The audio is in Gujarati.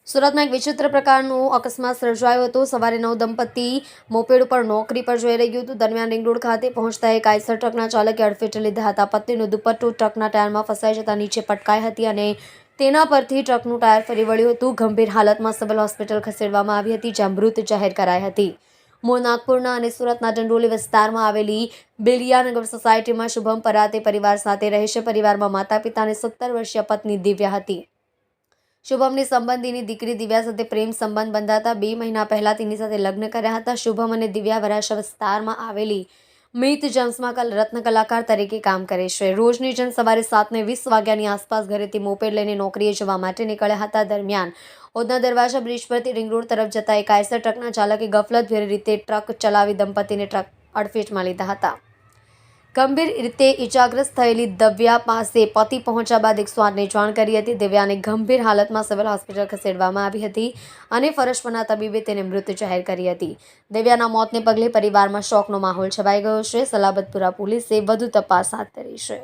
સુરતમાં એક વિચિત્ર પ્રકારનો અકસ્માત સર્જાયો હતો। સવારે 9 દંપતી મોપેડ ઉપર નોકરી પર જઈ રહ્યું હતું। દરમિયાન રિંગ રોડ ખાતે પહોંચતા એક આઈસર ટ્રકના ચાલકે અડફેટે લીધા હતા। પત્નીનું દુપટ્ટું ટ્રકના ટાયરમાં ફસાઈ જતા નીચે પટકાઈ હતી અને તેના પરથી ટ્રકનું ટાયર ફરી વળ્યું હતું। ગંભીર હાલતમાં સિવિલ હોસ્પિટલ ખસેડવામાં આવી હતી, જ્યાં મૃત જાહેર કરાઈ હતી। મૂળ નાગપુરના અને સુરતના ડંડોલી વિસ્તારમાં આવેલી બિલિયાનગર સોસાયટીમાં શુભમ પરાતે પરિવાર સાથે રહે છે। પરિવારમાં માતા પિતા અને 17 વર્ષીય પત્ની દિવ્યા હતી। શુભમની સંબંધીની દીકરી દિવ્યા સાથે પ્રેમ સંબંધ બંધાતા 2 મહિના પહેલા તેની સાથે લગ્ન કર્યા હતા। શુભમ અને દિવ્યા વરાછા વિસ્તારમાં આવેલી મીત જેમ્સમાં રત્ન કલાકાર તરીકે કામ કરે છે। રોજની જેમ સવારે 7:20 વાગ્યાની આસપાસ ઘરેથી મોપેડ લઈને નોકરીએ જવા માટે નીકળ્યા હતા। દરમિયાન ઓદના દરવાજા બ્રિજ પરથી રિંગ રોડ તરફ જતા એક આઈસર ટ્રકના ચાલકે ગફલતભરી રીતે ટ્રક ચલાવી દંપતીને ટ્રક અડફેટમાં લીધા હતા। ગંભીર રીતે ઇજાગ્રસ્ત થયેલી દિવ્યા પાસે પતિ પહોંચ્યા બાદ 108ને જાણ કરી હતી। દિવ્યાને ગંભીર હાલતમાં સિવિલ હોસ્પિટલ ખસેડવામાં આવી હતી અને ફરજ પરના તબીબે તેને મૃત જાહેર કરી હતી। દિવ્યાના મોતને પગલે પરિવારમાં શોકનો માહોલ છવાઈ ગયો છે। સલાબતપુરા પોલીસે વધુ તપાસ હાથ ધરી છે।